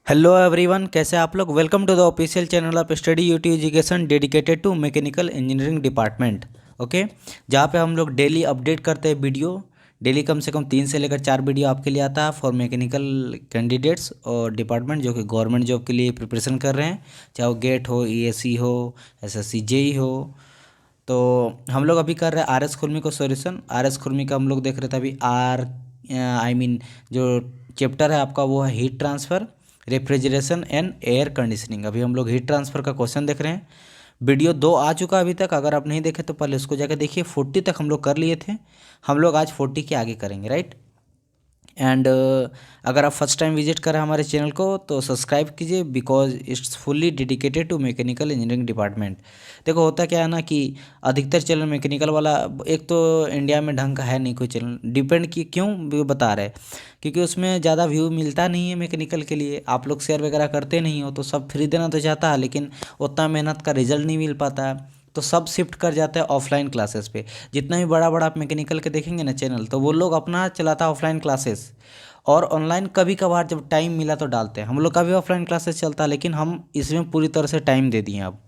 Hello everyone, कैसे आप लोग। Welcome to the official channel of study UT education dedicated to mechanical engineering department. Okay, जहाँ पे हम लोग डेली अपडेट करते हैं वीडियो। डेली कम से कम 3 से लेकर 4 वीडियो आपके लिए आता है फॉर मैकेनिकल कैंडिडेट्स और डिपार्टमेंट जो कि गवर्नमेंट जॉब के लिए प्रिपरेशन कर रहे हैं, चाहे वो गेट हो, ईएससी हो, एसएससी जेई हो। तो हम लोग अभी कर रहे हैं आर एस खुरमी को सॉल्यूशन। आर एस खुरमी का हम लोग देख रहे थे अभी जो चैप्टर है आपका वो है heat transfer, refrigeration and air conditioning. अभी हम लोग हीट ट्रांसफ़र का क्वेश्चन देख रहे हैं। वीडियो 2 आ चुका अभी तक, अगर आप नहीं देखे तो पहले उसको जाकर देखिए। 40 तक हम लोग कर लिए थे, हम लोग आज 40 के आगे करेंगे, राइट। एंड अगर आप फर्स्ट टाइम विजिट कर रहे हैं हमारे चैनल को तो सब्सक्राइब कीजिए, because it's fully dedicated to mechanical engineering department. देखो होता क्या है ना कि अधिकतर चैनल मैकेनिकल वाला, एक तो इंडिया में ढंग का है नहीं कोई चैनल, डिपेंड कि क्यों भी बता रहे, क्योंकि उसमें ज़्यादा व्यू मिलता नहीं है मैकेनिकल के लिए। आप लोग शेयर वगैरह करते नहीं हो तो सब फ्री देना तो चाहता है, लेकिन उतना मेहनत का रिजल्ट नहीं मिल पाता है, तो सब शिफ्ट कर जाते हैं ऑफलाइन क्लासेस पे। जितना भी बड़ा बड़ा आप मैकेनिकल के देखेंगे ना चैनल, तो वो लोग अपना चलाता है ऑफलाइन क्लासेस, और ऑनलाइन कभी कभार जब टाइम मिला तो डालते हैं। हम लोग का भी ऑफलाइन क्लासेस चलता है, लेकिन हम इसमें पूरी तरह से टाइम दे दिए अब,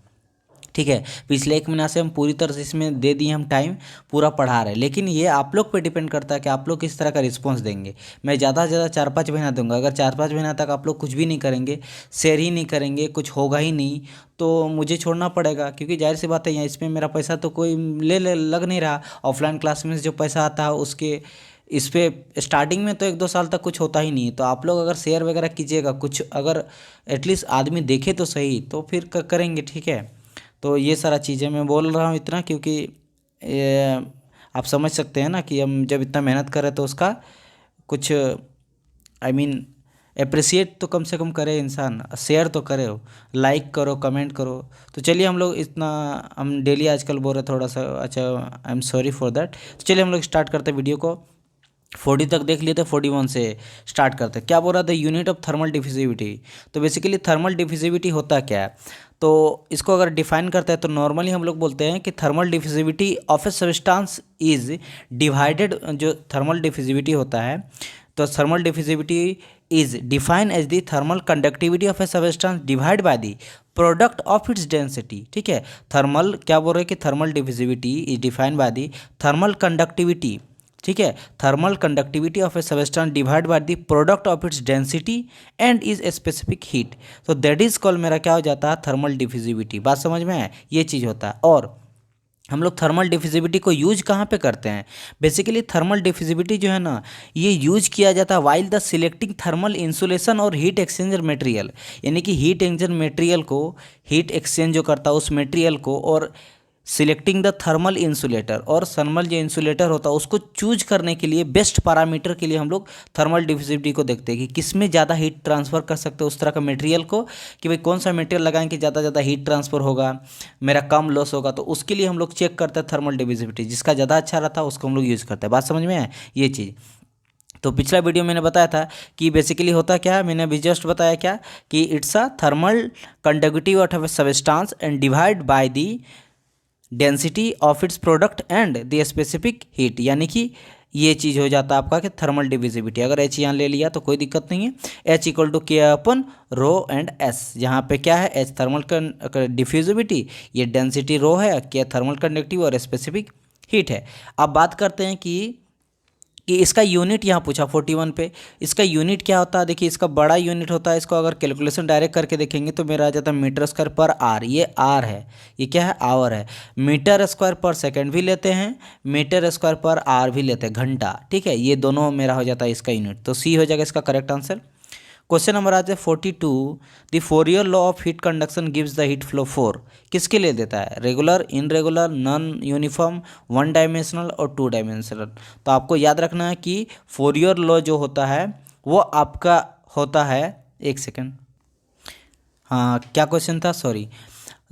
ठीक है। पिछले 1 महीना से हम पूरी तरह से इसमें दे दिए, हम टाइम पूरा पढ़ा रहे हैं। लेकिन ये आप लोग पे डिपेंड करता है कि आप लोग किस तरह का रिस्पांस देंगे। मैं ज़्यादा से ज़्यादा 4-5 महीना दूंगा। अगर 4-5 महीना तक आप लोग कुछ भी नहीं करेंगे, शेयर ही नहीं करेंगे, कुछ होगा ही नहीं, तो मुझे छोड़ना पड़ेगा, क्योंकि जाहिर सी बात है यहाँ इसमें मेरा पैसा तो कोई ले लग नहीं रहा। ऑफलाइन क्लास में से जो पैसा आता है उसके इस पे स्टार्टिंग में तो 1-2 साल तक कुछ होता ही नहीं है। तो आप लोग अगर शेयर वगैरह कीजिएगा, कुछ अगर एटलीस्ट आदमी देखे तो सही, तो फिर करेंगे, ठीक है। तो ये सारा चीज़ें मैं बोल रहा हूँ इतना, क्योंकि ये आप समझ सकते हैं ना कि हम जब इतना मेहनत करें तो उसका कुछ अप्रिसिएट तो कम से कम करे इंसान, शेयर तो करे, लाइक करो, कमेंट करो। तो चलिए हम लोग इतना, हम डेली आजकल बोल रहे थोड़ा सा, अच्छा I am sorry for that. तो चलिए हम लोग स्टार्ट करते हैं वीडियो को। 40 तक देख लिए थे, 41 से स्टार्ट करते हैं। क्या बोल रहा था, यूनिट ऑफ थर्मल डिफिसिविटी। तो बेसिकली थर्मल डिफिसिविटी होता क्या है, तो इसको अगर डिफाइन करते हैं तो नॉर्मली हम लोग बोलते हैं कि thermal diffusivity of a substance is divided. जो थर्मल डिफिसिविटी होता है, तो thermal diffusivity is defined as the thermal conductivity of a substance divide by the product of its density, ठीक है। थर्मल क्या बोल रहे हैं कि thermal diffusivity is defined by the thermal conductivity, ठीक है। Thermal conductivity of a substance divide by the product of its density and is a specific heat. तो दैट इज कॉल, मेरा क्या हो जाता है, थर्मल डिफिजिविटी। बात समझ में है, ये चीज़ होता है। और हम लोग थर्मल डिफिजिविटी को यूज कहाँ पे करते हैं, बेसिकली थर्मल डिफिजिविटी जो है ना, ये यूज किया जाता है while the selecting thermal insulation और हीट एक्सचेंजर मटेरियल। यानी कि हीट एक्सचेंजर मटेरियल को, हीट एक्सचेंज जो करता है उस मटेरियल को, और सिलेक्टिंग द थर्मल इंसुलेटर, और थर्मल जो इंसुलेटर होता है उसको चूज करने के लिए, बेस्ट पैरामीटर के लिए हम लोग थर्मल डिफिसिविटी को देखते हैं कि किस में ज़्यादा हीट ट्रांसफ़र कर सकते हैं उस तरह का मटेरियल को, कि भाई कौन सा मटेरियल लगाएं कि ज़्यादा हीट ट्रांसफ़र होगा, मेरा कम लॉस होगा। तो उसके लिए हम लोग चेक करते हैं थर्मल डिफिसिविटी, जिसका ज़्यादा अच्छा रहता है उसको हम लोग यूज़ करते हैं। बात समझ में है ये चीज़। तो पिछला वीडियो मैंने बताया था कि बेसिकली होता क्या है, मैंने अभी जस्ट बताया क्या, कि it's a thermal conductivity of a substance and divide by the density of its product and the specific heat. यानी कि ये चीज़ हो जाता है आपका कि थर्मल डिविजिबिलिटी। अगर एच यहाँ ले लिया तो कोई दिक्कत नहीं है। एच इक्वल टू के अपन रो एंड एस, जहाँ पे क्या है, एच थर्मल डिफ्यूजिबिलिटी, ये डेंसिटी रो है, के थर्मल कंडक्टिव और स्पेसिफिक हीट है। अब बात करते हैं कि इसका यूनिट यहाँ पूछा 41 पे, इसका यूनिट क्या होता है। देखिए इसका बड़ा यूनिट होता है, इसको अगर कैलकुलेशन डायरेक्ट करके देखेंगे तो मेरा आ जाता है मीटर स्क्वायर पर आर। ये आर है, ये क्या है, आवर है। मीटर स्क्वायर पर सेकंड भी लेते हैं, मीटर स्क्वायर पर आर भी लेते हैं, घंटा, ठीक है। ये दोनों मेरा हो जाता है इसका यूनिट, तो सी हो जाएगा इसका करेक्ट आंसर। क्वेश्चन नंबर आ जाए 42, the Fourier law of heat conduction gives the heat flow for. किसके लिए देता है, regular, irregular, non uniform, one dimensional और टू डायमेंशनल। तो आपको याद रखना है कि फोरियर लॉ जो होता है वो आपका होता है, एक सेकेंड, हाँ क्या क्वेश्चन था, sorry.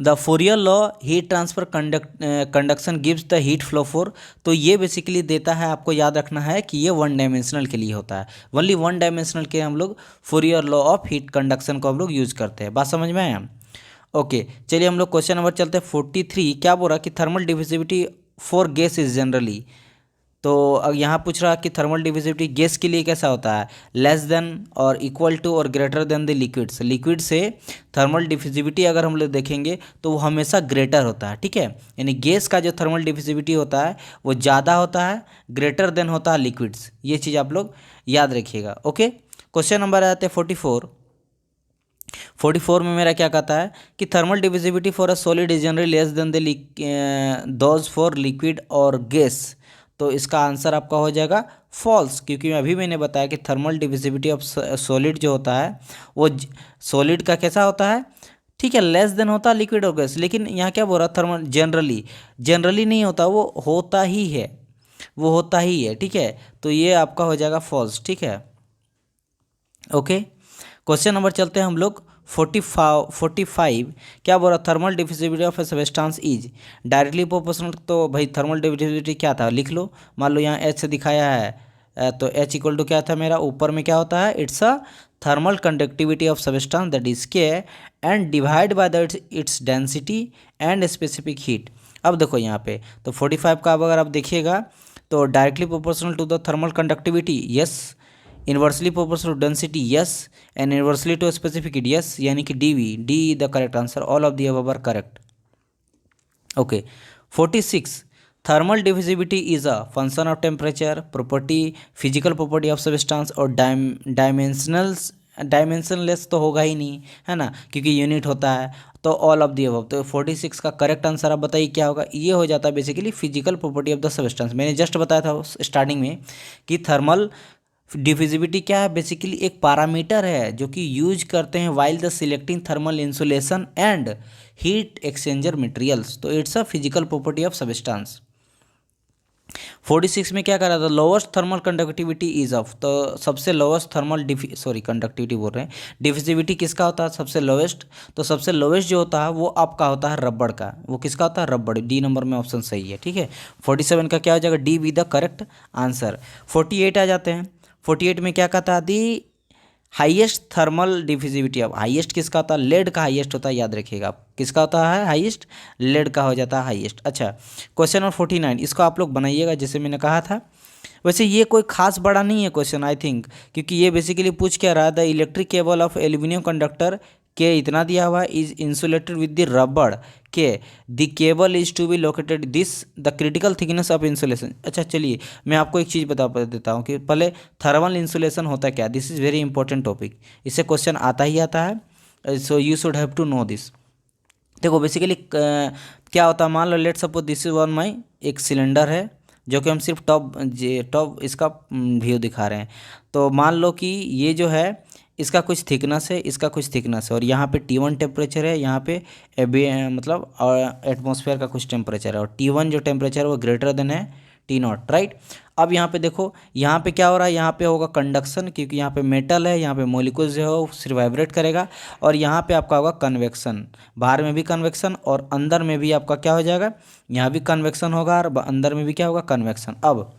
The Fourier law heat transfer conduction gives the heat flow for. तो ये बेसिकली देता है, आपको याद रखना है कि ये वन डायमेंशनल के लिए होता है, ओनली वन डायमेंशनल के हम लोग Fourier law of heat conduction को हम लोग यूज करते हैं। बात समझ में आया। ओके चलिए हम लोग क्वेश्चन नंबर चलते हैं 43। क्या बोल रहा कि thermal diffusivity for gas is generally, तो अब यहाँ पूछ रहा कि थर्मल डिविजिबिलिटी गैस के लिए कैसा होता है, लेस देन और इक्वल टू और greater than the liquids. Liquid से थर्मल डिविजिबिलिटी अगर हम लोग देखेंगे तो वो हमेशा ग्रेटर होता है, ठीक है। यानी गैस का जो थर्मल डिविजिबिलिटी होता है वो ज़्यादा होता है, ग्रेटर देन होता है लिक्विड्स। ये चीज़ आप लोग याद रखिएगा, ओके। क्वेश्चन नंबर आते हैं 44 में मेरा क्या कहता है कि thermal divisibility for a solid is generally less than the those for liquid और गैस। तो इसका आंसर आपका हो जाएगा फॉल्स, क्योंकि अभी मैंने बताया कि थर्मल डिविजिबिलिटी ऑफ सॉलिड जो होता है वो सॉलिड का कैसा होता है, ठीक है, लेस देन होता है लिक्विड और गैस। लेकिन यहाँ क्या बोल रहा है, थर्मल जनरली नहीं होता, वो होता ही है, वो होता ही है, ठीक है। तो ये आपका हो जाएगा फॉल्स, ठीक है, ओके। क्वेश्चन नंबर चलते हैं हम लोग 45 क्या बोल रहा, thermal divisibility of a substance is directly proportional. तो भाई थर्मल डिविजिबिलिटी क्या था, लिख लो। मान लो यहाँ एच से दिखाया है, तो एच इक्वल टू क्या था मेरा, ऊपर में क्या होता है, it's a thermal conductivity of substance that is K and divide by the its density and specific heat. अब देखो यहाँ पे तो 45 का अब अगर आप देखिएगा तो directly proportional to the thermal conductivity, yes. Inversely proportional to density, yes. And inversely to specific heat, yes. यानी कि D the correct answer, all of the above are correct, okay. 46 thermal divisibility is a function of temperature, property, physical property of substance और dimensionless तो होगा ही नहीं, है ना, क्योंकि unit होता है। तो ऑल ऑफ दी अबव, तो 46 का करेक्ट आंसर आप बताइए क्या होगा। ये हो जाता है basically physical property of the substance. मैंने जस्ट बताया था स्टार्टिंग में कि थर्मल डिविजिबिलिटी क्या है, बेसिकली एक पैरामीटर है जो कि यूज करते हैं while the selecting thermal insulation and heat exchanger materials. तो it's a physical property of substance. 46 में क्या कर रहा था, lowest thermal conductivity is of. तो सबसे लोवेस्ट थर्मल कंडक्टिविटी बोल रहे हैं, डिविजिबिलिटी किसका होता है सबसे लोवेस्ट। तो सबसे लोवेस्ट जो होता है वो आपका होता है रबड़ का। वो किसका होता है, रबड़। डी नंबर में ऑप्शन सही है, ठीक है। 47 का क्या हो जाएगा, D with the correct answer. 48 आ जाते हैं। 48 में क्या कहता है, दी हाईएस्ट थर्मल डिविजिबिलिटी। अब हाईएस्ट किसका होता है, लेड का हाईएस्ट होता है, याद रखिएगा आप। किसका होता है हाईएस्ट, लेड का हो जाता है हाईएस्ट। अच्छा, क्वेश्चन नंबर 49 इसको आप लोग बनाइएगा जैसे मैंने कहा था। वैसे ये कोई खास बड़ा नहीं है क्वेश्चन आई थिंक, क्योंकि ये बेसिकली पूछ क्या रहा है, the electric cable of aluminium conductor के इतना दिया हुआ is insulated with the rubber के the cable is to be located this the critical thickness of insulation. अच्छा चलिए मैं आपको एक चीज़ बता देता हूँ कि पहले थर्मल इंसुलेशन होता क्या, this is very important topic, इससे क्वेश्चन आता ही आता है, so you should have to know this. देखो बेसिकली क्या होता है, मान लो let suppose this is one my एक सिलेंडर है जो कि हम सिर्फ टॉप इसका व्यू दिखा रहे हैं। तो मान लो कि ये जो है इसका कुछ थिकनेस है, इसका कुछ थिकनेस है, और यहाँ पे T1 टेम्परेचर है, यहाँ पे मतलब एटमॉस्फेयर का कुछ टेम्परेचर है, और T1 जो टेम्परेचर है वो ग्रेटर देन है T0, राइट। अब यहाँ पे देखो, यहाँ पे क्या हो रहा है, यहाँ पे होगा कंडक्शन, क्योंकि यहाँ पे मेटल है, यहाँ पे मॉलिक्यूल जो है वो सिर्फ वाइब्रेट करेगा, और यहाँ पे आपका होगा कन्वेक्शन। बाहर में भी कन्वेक्शन और अंदर में भी आपका क्या हो जाएगा, यहाँ भी कन्वेक्शन होगा और अंदर में भी क्या होगा, कन्वेक्शन। अब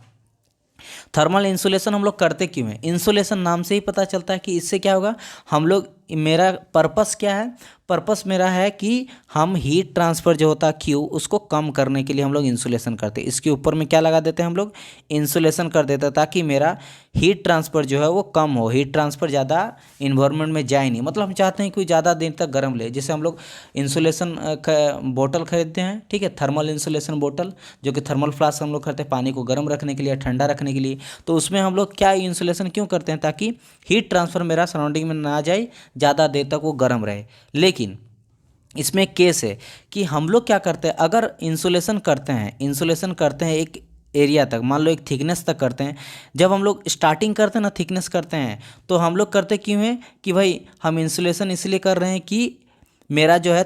थर्मल इंसुलेशन हम लोग करते क्यों हैं, इंसुलेशन नाम से ही पता चलता है कि इससे क्या होगा, हम लोग, मेरा पर्पस क्या है, पर्पस मेरा है कि हम हीट ट्रांसफ़र जो होता है क्यू उसको कम करने के लिए हम लोग इंसुलेशन करते हैं। इसके ऊपर में क्या लगा देते हैं हम लोग, इंसुलेशन कर देते हैं, ताकि मेरा हीट ट्रांसफ़र जो है वो कम हो, हीट ट्रांसफ़र ज़्यादा इन्वायरमेंट में जाए नहीं। मतलब हम चाहते हैं कि ज़्यादा देर तक गर्म ले। जैसे हम लोग इंसुलेशन बोतल खरीदते हैं, ठीक है, थर्मल इंसुलेशन बोतल, जो कि थर्मल फ्लास्क हम लोग करते हैं पानी को गर्म रखने के लिए, ठंडा रखने के लिए। तो उसमें हम लोग क्या इंसुलेशन क्यों करते हैं, ताकि हीट ट्रांसफ़र मेरा सराउंडिंग में ना जाए, ज़्यादा देर तक वो गर्म रहे। लेकिन इसमें एक केस है कि हम लोग क्या करते हैं, अगर इंसुलेशन करते हैं एक एरिया तक, मान लो एक थिकनेस तक करते हैं। जब हम लोग स्टार्टिंग करते हैं ना, थिकनेस करते हैं, तो हम लोग करते क्यों हैं कि भाई हम इंसुलेशन इसलिए कर रहे हैं कि मेरा जो है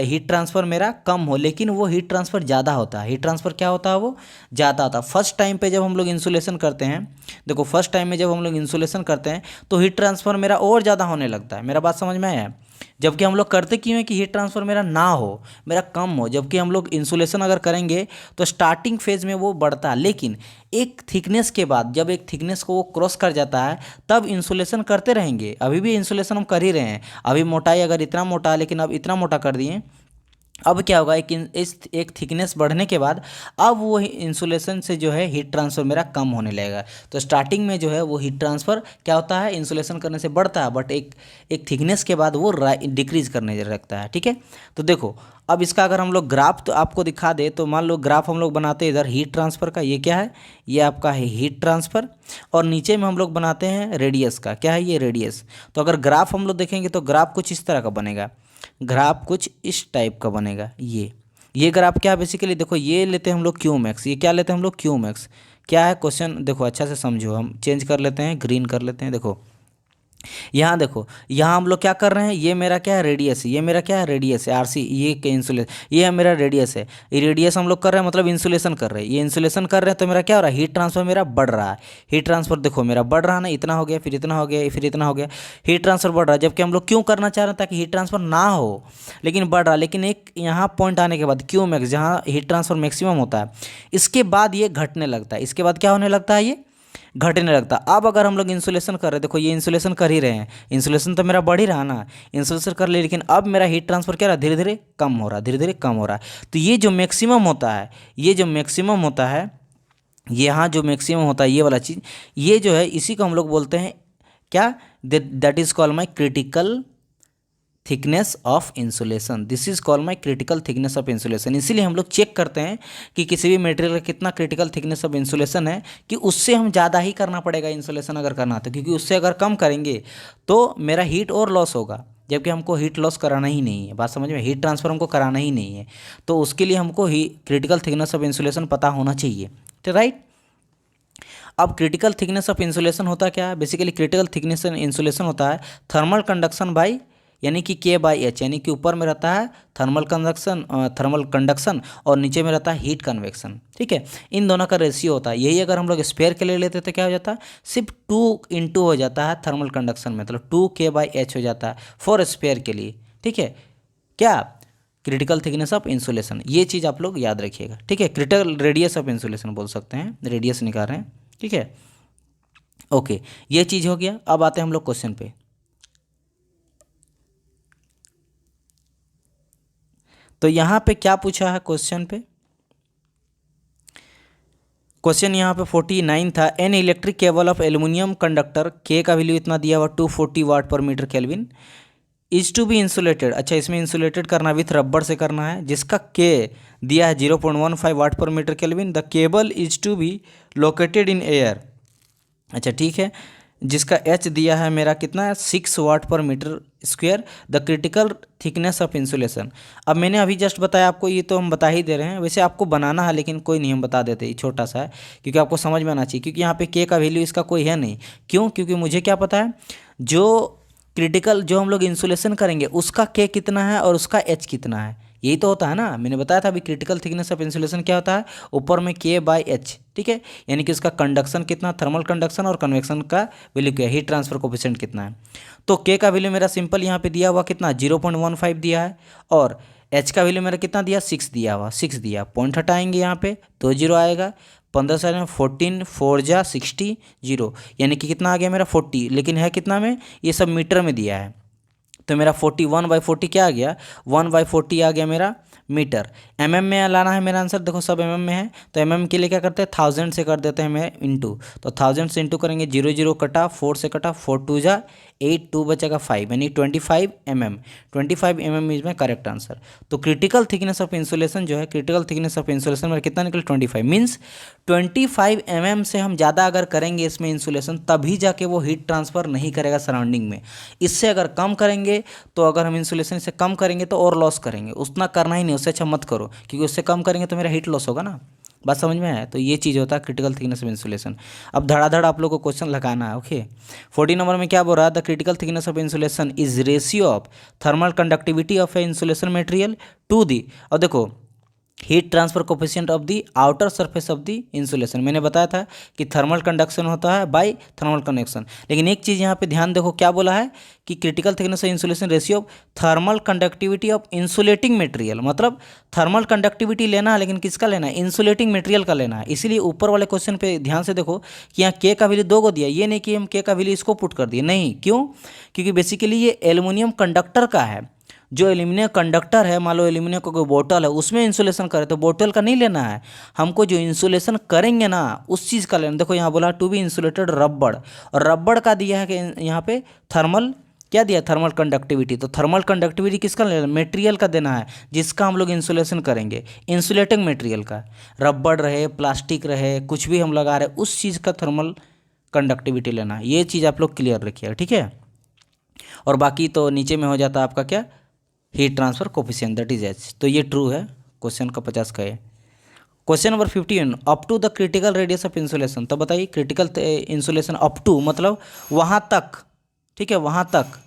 हीट ट्रांसफ़र मेरा कम हो, लेकिन वो हीट ट्रांसफ़र ज़्यादा होता है। हीट ट्रांसफ़र क्या होता है, वो ज़्यादा होता है। फर्स्ट टाइम पे जब हम लोग इंसुलेशन करते हैं, देखो फर्स्ट टाइम में जब हम लोग इंसुलेशन करते हैं तो हीट ट्रांसफ़र मेरा और ज़्यादा होने लगता है। मेरा बात समझ में आया। जबकि हम लोग करते क्यों है कि हीट ट्रांसफ़र मेरा ना हो, मेरा कम हो। जबकि हम लोग इंसुलेशन अगर करेंगे तो स्टार्टिंग फेज़ में वो बढ़ता है, लेकिन एक थिकनेस के बाद, जब एक थिकनेस को वो क्रॉस कर जाता है, तब इंसुलेशन करते रहेंगे। अभी भी इंसुलेशन हम कर ही रहे हैं। अभी मोटाई अगर इतना मोटा है, लेकिन अब इतना मोटा कर दिए अब क्या होगा, एक थिकनेस बढ़ने के बाद अब वो इंसुलेशन से जो है हीट ट्रांसफ़र मेरा कम होने लगेगा। तो स्टार्टिंग में जो है वो हीट ट्रांसफ़र क्या होता है, इंसुलेशन करने से बढ़ता है, बट एक थिकनेस के बाद वो डिक्रीज करने लगता है। ठीक है, तो देखो अब इसका अगर हम लोग ग्राफ तो आपको दिखा दे, तो मान लो ग्राफ हम लोग बनाते हैं इधर हीट ट्रांसफ़र का, ये क्या है, ये आपका है हीट ट्रांसफ़र, और नीचे में हम लोग बनाते हैं रेडियस का, क्या है ये रेडियस। तो अगर ग्राफ हम लोग देखेंगे तो ग्राफ कुछ इस तरह का बनेगा, ग्राफ कुछ इस टाइप का बनेगा। ये ग्राफ क्या है बेसिकली, देखो ये लेते हैं हम लोग क्यू मैक्स, ये क्या लेते हैं हम लोग क्यू मैक्स। क्या है क्वेश्चन, देखो अच्छा से समझो, हम चेंज कर लेते हैं, ग्रीन कर लेते हैं। देखो यहाँ देखो, यहाँ हम लोग क्या कर रहे हैं, ये मेरा क्या है रेडियस है, ये मेरा क्या है रेडियस है आरसी, ये के इंसुलेशन, ये है मेरा रेडियस है, ये रेडियस हम लोग कर रहे हैं मतलब इंसुलेशन कर रहे हैं, ये इंसुलेशन कर रहे हैं, तो मेरा क्या हो रहा है, हीट ट्रांसफर मेरा बढ़ रहा है। हीट ट्रांसफर देखो मेरा बढ़ रहा है ना, इतना हो गया, फिर इतना हो गया, फिर इतना हो गया, हीट ट्रांसफर बढ़ रहा है। जबकि हम लोग क्यों करना चाह रहे हैं, ताकि हीट ट्रांसफर ना हो, लेकिन बढ़ रहा है। लेकिन एक यहाँ पॉइंट आने के बाद क्यू मैक्स, जहाँ हीट ट्रांसफर मैक्सिमम होता है, इसके बाद ये घटने लगता है, इसके बाद क्या होने लगता है, ये घटने लगता। अब अगर हम लोग इंसुलेशन कर रहे हैं, देखो ये इंसुलेशन कर ही रहे हैं, इंसुलेशन तो मेरा बढ़ ही रहा ना, इंसुलेशन कर ले, लेकिन अब मेरा हीट ट्रांसफर क्या रहा, धीरे धीरे कम हो रहा है, धीरे धीरे कम हो रहा है। तो ये जो मैक्सिमम होता है, ये जो मैक्सिमम होता है, यहाँ जो मैक्सिमम होता है ये वाला चीज़, ये जो है इसी को हम लोग बोलते हैं क्या, that is called my critical thickness of insulation. This is called my critical thickness of insulation. इसीलिए हम लोग चेक करते हैं कि किसी भी मटेरियल का कितना क्रिटिकल थिकनेस ऑफ इंसुलेशन है, कि उससे हम ज़्यादा ही करना पड़ेगा इंसुलेशन अगर करना तो, क्योंकि उससे अगर कम करेंगे तो मेरा हीट और लॉस होगा, जबकि हमको हीट लॉस कराना ही नहीं है। बात समझ में, हीट ट्रांसफर हमको कराना ही नहीं है, तो उसके लिए हमको ही क्रिटिकल थिकनेस ऑफ इंसुलेशन पता होना चाहिए। तो राइट, अब क्रिटिकल थिकनेस ऑफ इंसुलेशन होता क्या है, बेसिकली क्रिटिकल थिकनेस इंसुलेशन होता है थर्मल कंडक्शन बाई, यानी कि के बाई एच, यानी कि ऊपर में रहता है थर्मल कंडक्शन और नीचे में रहता है हीट कन्वेक्शन। ठीक है, इन दोनों का रेशियो होता है। यही अगर हम लोग स्पेयर के लिए लेते तो क्या हो जाता है, सिर्फ 2 हो जाता है थर्मल कंडक्शन में, मतलब 2 K/H हो जाता है फॉर स्पेयर के लिए। ठीक है, क्या क्रिटिकल थिकनेस ऑफ इंसुलेशन, ये चीज़ आप लोग याद रखिएगा। ठीक है, क्रिटिकल रेडियस ऑफ इंसुलेशन बोल सकते हैं, रेडियस निकाल रहे हैं। ठीक है, ओके, ये चीज़ हो गया। अब आते हैं हम लोग क्वेश्चन पे। तो यहाँ पे क्या पूछा है क्वेश्चन पे, क्वेश्चन यहाँ पे 49 था, an electric cable of aluminium conductor, K का वैल्यू इतना दिया हुआ 240 watt per metre kelvin, is to be insulated. अच्छा, इसमें इंसुलेटेड करना विथ रबर से करना है, जिसका के दिया है 0.15 watt per metre kelvin. The cable is to be located in air. अच्छा ठीक है, जिसका एच दिया है मेरा कितना है, 6 watt per metre square. The critical thickness of insulation, अब मैंने अभी जस्ट बताया आपको, ये तो हम बता ही दे रहे हैं, वैसे आपको बनाना है लेकिन कोई नहीं, हम बता देते, ये छोटा सा है क्योंकि आपको समझ में आना चाहिए, क्योंकि यहाँ पे के का वैल्यू इसका कोई है नहीं। क्यों, क्योंकि मुझे क्या पता है, जो क्रिटिकल जो हम लोग इंसुलेशन करेंगे उसका के कितना है और उसका एच कितना है, यही तो होता है ना। मैंने बताया था अभी क्रिटिकल थिकनेस ऑफ इंसुलेशन क्या होता है, ऊपर में K/H। ठीक है, यानी कि उसका कंडक्शन कितना, थर्मल कंडक्शन और कन्वेक्शन का वैल्यू क्या है, हीट ट्रांसफर कोफिशिएंट कितना है। तो के का वैल्यू मेरा सिंपल यहाँ पे दिया हुआ कितना, 0.15 दिया है, और एच का वैल्यू मेरा कितना दिया, 6 दिया हुआ, 6 दिया, पॉइंट हटाएंगे यहाँ पे 2 0 आएगा, 15 से 14 4 जा 60 0, यानी कि कितना आ गया मेरा 40, लेकिन है कितना में, ये सब मीटर में दिया है, तो मेरा 41/40 क्या आ गया, 1/40 आ गया मेरा मीटर। एमएम में लाना है मेरा आंसर, देखो सब एमएम में है, तो एमएम के लिए क्या करते हैं, 1000 से कर देते हैं मैं इंटू, तो 1000 से इंटू करेंगे, 0 0 कटा, 4 से कटा, 4 2 जा 8, 2 बचेगा 5, यानी 25 mm। 25 mm is my correct answer. तो क्रिटिकल थिकनेस ऑफ इंसुलेशन जो है, क्रिटिकल थिकनेस ऑफ इंसुलेशन मेरा कितना निकल, 25 मीन्स 25 mm से हम ज़्यादा अगर करेंगे इसमें इंसुलेशन, तभी जाके वो हीट ट्रांसफ़र नहीं करेगा सराउंडिंग में। इससे अगर कम करेंगे, तो अगर हम इंसुलेशन से कम करेंगे तो और लॉस करेंगे, उतना करना ही नहीं, उससे अच्छा मत करो, क्योंकि उससे कम करेंगे तो मेरा हीट लॉस होगा ना। बात समझ में है, तो ये चीज़ होता है क्रिटिकल थिकनेस ऑफ इंसुलेशन। अब धड़ाधड़ आप लोग को क्वेश्चन लगाना है। ओके, 40 नंबर में क्या बोल रहा है, the critical thickness of insulation is ratio of thermal conductivity of a insulation material to the, और देखो heat transfer coefficient of the outer surface of the insulation. मैंने बताया था कि थर्मल कंडक्शन होता है बाय थर्मल कन्वेक्शन, लेकिन एक चीज़ यहाँ पे ध्यान देखो, क्या बोला है कि critical thickness of insulation ratio of thermal conductivity of insulating material, मतलब थर्मल कंडक्टिविटी लेना है, लेकिन किसका लेना है, इंसुलेटिंग मटेरियल का लेना है। इसीलिए ऊपर वाले क्वेश्चन पे ध्यान से देखो कि यहाँ के का वैल्यू 2 को दिया, ये नहीं कि हम के का वैल्यू इसको पुट कर दिए, नहीं, क्यों, क्योंकि बेसिकली ये एल्युमिनियम कंडक्टर का है, जो एल्यूमिनियम कंडक्टर है, मान लो एल्यूमिनियम का कोई बोतल है उसमें इंसुलेशन करे तो बोतल का नहीं लेना है हमको, जो इंसुलेशन करेंगे ना उस चीज़ का लेना। देखो यहाँ बोला टू बी इंसुलेटेड रबड़, और रबड़ का दिया है कि यहाँ पे थर्मल, क्या दिया, थर्मल कंडक्टिविटी। तो थर्मल कंडक्टिविटी किसका लेना, मटेरियल का देना है जिसका हम लोग इंसुलेशन करेंगे, इंसुलेटिंग मटेरियल का, रबड़ रहे प्लास्टिक रहे कुछ भी हम लगा रहे उस चीज़ का थर्मल कंडक्टिविटी लेना है। ये चीज़ आप लोग क्लियर रखिएगा, ठीक है। और बाकी तो नीचे में हो जाता है आपका क्या, heat transfer coefficient that is H. तो ये ट्रू है, क्वेश्चन का 50 का है। Question number 51, up to the critical radius of insulation. तो बताइए क्रिटिकल इंसुलेशन अप टू मतलब वहाँ तक, ठीक है, वहाँ तक।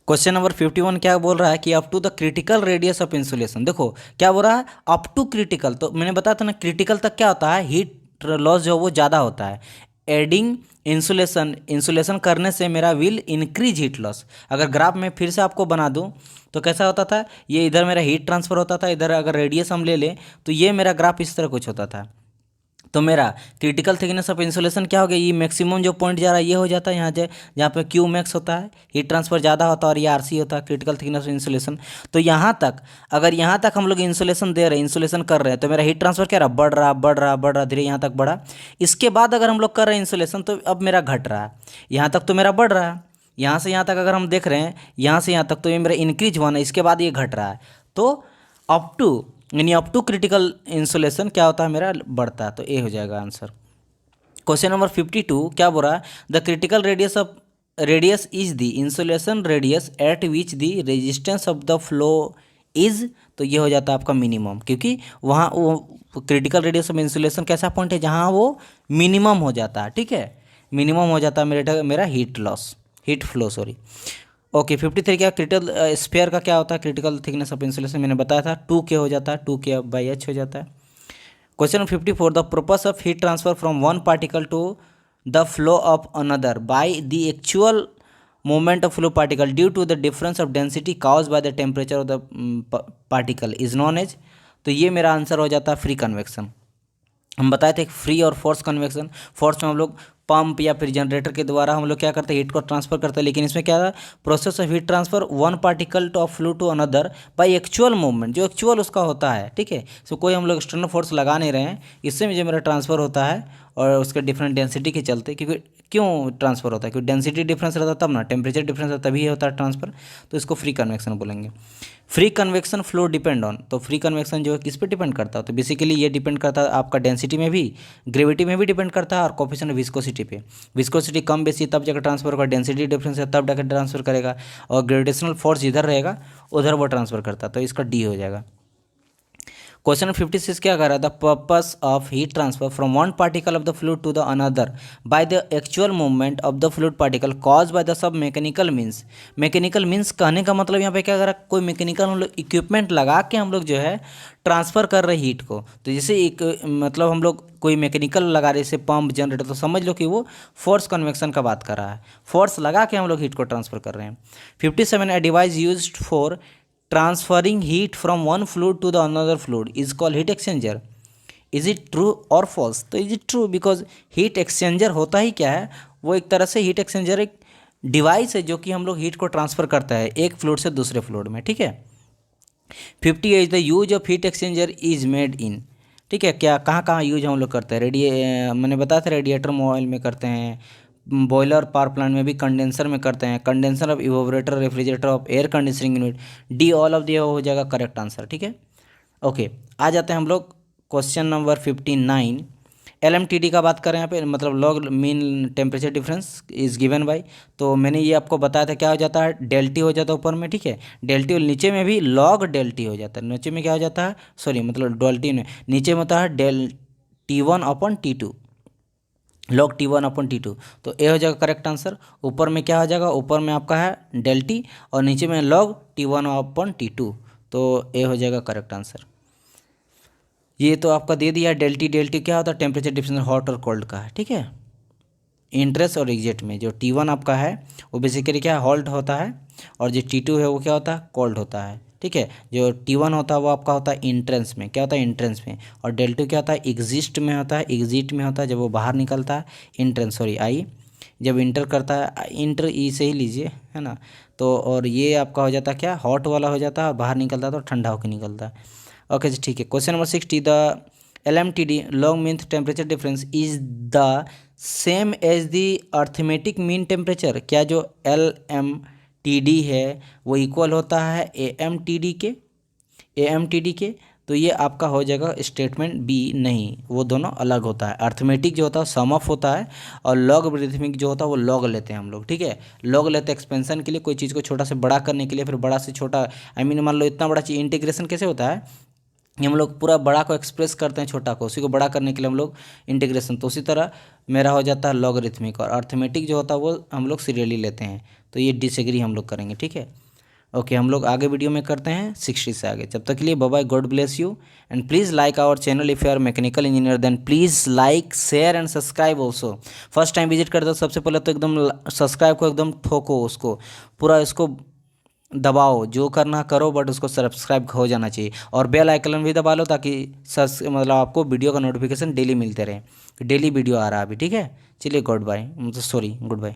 क्वेश्चन नंबर 51 क्या बोल रहा है कि up to the critical radius of insulation. देखो क्या बोल रहा है, अप टू क्रिटिकल, तो मैंने बताया था ना क्रिटिकल तक क्या होता है, हीट लॉस जो वो ज़्यादा होता है। एडिंग इंसुलेशन, इंसुलेशन करने से मेरा विल इंक्रीज हीट लॉस। अगर ग्राफ में फिर से आपको बना दूं तो कैसा होता था, ये इधर मेरा हीट ट्रांसफर होता था, इधर अगर रेडियस हम ले लें तो ये मेरा ग्राफ इस तरह कुछ होता था। तो मेरा क्रिटिकल थिकनेस ऑफ इंसुलेशन क्या हो गया, ये मैक्सिमम जो पॉइंट जा रहा है ये हो जाता है यहाँ से, जहाँ पे क्यू मैक्स होता है, हीट ट्रांसफर ज़्यादा होता है, और ये आरसी होता है क्रिटिकल थिकनेस ऑफ इंसुलेशन। तो यहाँ तक, अगर यहाँ तक हम लोग इंसुलेशन दे रहे हैं, इंसुलेशन कर रहे हैं, तो मेरा हीट ट्रांसफर क्या रहा, बढ़ रहा बढ़ रहा बढ़ रहा, धीरे यहाँ तक बढ़ा। इसके बाद अगर हम लोग कर रहे हैं इंसुलेशन तो अब मेरा घट रहा है, यहाँ तक तो मेरा बढ़ रहा है, यहाँ से यहाँ तक अगर हम देख रहे हैं, यहाँ से यहाँ तक तो ये मेरा इंक्रीज हुआ ना, इसके बाद ये घट रहा है। तो अप टू, यानी अप टू क्रिटिकल इंसुलेशन क्या होता है, मेरा बढ़ता है। तो ए हो जाएगा आंसर। क्वेश्चन नंबर 52 क्या बोल रहा है, the critical radius is the insulation radius at which the resistance of the flow is. तो ये हो जाता है आपका मिनिमम, क्योंकि वहाँ वो क्रिटिकल रेडियस ऑफ इंसुलेशन कैसा पॉइंट है जहाँ वो मिनिमम हो जाता है, ठीक है, मिनिमम हो जाता है मेरा heat loss, heat flow sorry. Okay 53 क्या, क्रिटिकल स्फीयर का क्या होता है, क्रिटिकल थिकनेस ऑफ इंसुलेशन मैंने बताया था 2K हो जाता है, 2K बाई एच हो जाता है। Question 54, the purpose of heat transfer from one particle to the flow of another by the actual movement of flow particle due to the difference of density caused by the temperature of the particle is known as। तो ये मेरा answer हो जाता है free convection. हम बताए थे free और फोर्स कन्वेक्शन, फोर्स में हम लोग पंप या फिर जनरेटर के द्वारा हम लोग क्या करते हैं, हीट को ट्रांसफर करते हैं, लेकिन इसमें क्या है, process of heat transfer one particle to of flu to another by actual movement, जो एक्चुअल उसका होता है, ठीक है। सो कोई हम लोग एक्सटर्नल फोर्स लगा नहीं रहे हैं, इससे जो मेरा ट्रांसफर होता है और उसके डिफरेंट डेंसिटी के चलते, क्योंकि क्यों ट्रांसफर होता है, क्योंकि डेंसिटी डिफरेंस रहता है तब ना, टेम्परेचर डिफरेंस रहता तभी होता है ट्रांसफर, तो इसको फ्री कन्वेक्शन बोलेंगे। Free convection flow depend on, तो फ्री कन्वेक्शन जो है किस पे डिपेंड करता है, तो बेसिकली ये डिपेंड करता है आपका डेंसिटी में भी, ग्रेविटी में भी डिपेंड करता है, और कोफिशिएंट विस्कोसिटी पे। विस्कोसिटी कम बेसी तब जाकर ट्रांसफर होगा, डेंसिटी डिफरेंस है तब जाकर ट्रांसफर करेगा, और ग्रेविटेशनल फोर्स जिधर रहेगा उधर वो ट्रांसफर करता है, तो इसका डी हो जाएगा। क्वेश्चन 56 क्या कर रहा था, purpose of heat transfer from one particle of the fluid to the another by the actual movement of the fluid particle cause by the sub mechanical means. Mechanical means कहने का मतलब यहाँ पे क्या कर रहा है, कोई मैकेनिकल हम लोग इक्विपमेंट लगा के हम लोग जो है ट्रांसफर कर रहे हीट को। तो जैसे एक मतलब हम लोग कोई मैकेनिकल लगा रहे, जैसे पंप जनरेटर, तो समझ लो कि वो फोर्स कन्वेक्शन का बात कर रहा है, फोर्स लगा के हम लोग हीट को ट्रांसफर कर रहे हैं। 57 a device used for transferring heat from one fluid to the another fluid is called heat exchanger। is it true or false? तो is it true because heat exchanger होता ही क्या है, वो एक तरह से heat exchanger एक डिवाइस है जो कि हम लोग हीट को ट्रांसफ़र करता है एक फ्लूइड से दूसरे फ्लूइड में, ठीक है। 58 the use of heat exchanger is made in, ठीक है, क्या कहाँ कहाँ यूज हम लोग करते हैं, मैंने बताया था रेडिएटर मोबाइल में करते हैं, बॉयलर पावर प्लांट में भी, कंडेंसर में करते हैं, condenser of evaporator refrigerator of air conditioning unit, D all of दिया हो जाएगा करेक्ट आंसर, ठीक है। ओके आ जाते हैं हम लोग क्वेश्चन नंबर 59। LMTD का बात करें यहाँ पे, मतलब log mean temperature difference is given by, तो मैंने ये आपको बताया था क्या हो जाता है, डेल्टी हो जाता है ऊपर में, ठीक है, डेल्टी, नीचे में भी लॉग डेल्टी हो जाता है, नीचे में क्या हो जाता है, सॉरी मतलब डेल्टी में नीचे में होता है डेल T1/T2, लॉग T1/T2, तो ए हो जाएगा करेक्ट आंसर। ऊपर में क्या हो जाएगा, ऊपर में आपका है डेल्टी और नीचे में लॉग T1/T2, तो ए हो जाएगा करेक्ट आंसर। ये तो आपका दे दिया डेल्टी, डेल्टी क्या होता है, टेम्परेचर डिफरेंस हॉट और कोल्ड का है, ठीक है। इंटरेस्ट और एग्जैक्ट में जो T1 आपका है वो बेसिकली क्या हॉट होता है, और जो T2 है वो क्या होता है, कोल्ड होता है, ठीक है। जो T1 होता है वो आपका होता है इंट्रेंस में, क्या होता है इंट्रेंस में, और डेल्टा क्या होता है एग्जिस्ट में होता है, एग्जिट में होता है जब वो बाहर निकलता है, इंट्रेंस सॉरी आई जब इंटर करता है, इंटर ई से ही लीजिए है ना, तो और ये आपका हो जाता है क्या, हॉट वाला हो जाता है, और बाहर निकलता है तो ठंडा होकर निकलता है। ओके जी ठीक है। Question number 60, the LMTD long mean temperature difference is the same as the arithmetic mean temperature. क्या जो LMTD है वो इक्वल होता है AMTD के? तो ये आपका हो जाएगा स्टेटमेंट बी, नहीं, वो दोनों अलग होता है। अर्थमेटिक जो होता है सम ऑफ होता है, और लॉगरिथमिक जो होता है वो लॉग लेते हैं हम लोग, ठीक है। लॉग लेते हैं एक्सपेंशन के लिए, कोई चीज़ को छोटा से बड़ा करने के लिए, फिर बड़ा से छोटा, आई मीन मान लो इतना बड़ा चीज़, इंटीग्रेशन कैसे होता है, हम लोग पूरा बड़ा को एक्सप्रेस करते हैं छोटा को, उसी को बड़ा करने के लिए हम लोग इंटीग्रेशन, तो उसी तरह मेरा हो जाता है लॉगरिथमिक। और अर्थमेटिक जो होता है वो हम लोग सीरियली लेते हैं, तो ये डिसएग्री हम लोग करेंगे, ठीक है। ओके, हम लोग आगे वीडियो में करते हैं 60 से आगे। जब तक के लिए bye bye, God bless you, and please like our channel if you are mechanical engineer, then please like share and subscribe also. First time visit करते हो सबसे पहले तो एकदम सब्सक्राइब को एकदम ठोको, उसको पूरा इसको दबाओ, जो करना करो, बट उसको सब्सक्राइब हो जाना चाहिए, और बेल आइकन भी दबा लो ताकि मतलब आपको वीडियो का नोटिफिकेशन डेली मिलते रहे, डेली वीडियो आ रहा है अभी, ठीक है। चलिए goodbye, sorry good bye.